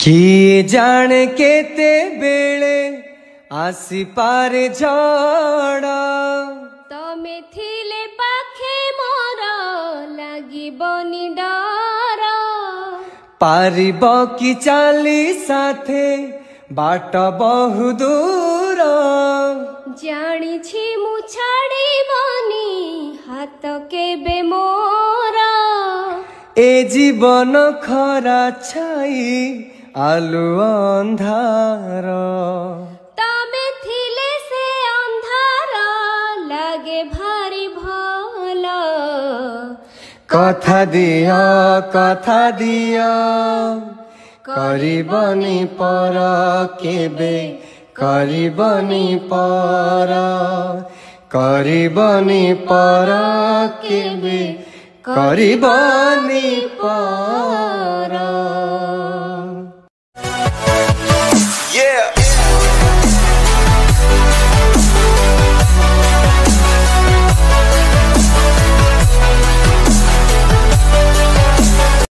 किए जाने केते बेले आसी पारे झड़ तमे थिले पाखे मोर लागिबनी डर पारिब कि चाली साथे बाट बहु दूर जानिछि मु छाड़िबनी हाथ केबे मोर ए जीवन खरा छाई आलु अंधार तमे थिले से अंधार लागे भारी भल कथा दिया करिबनी पर केबे करिबनी पर केबे करिबनी पर।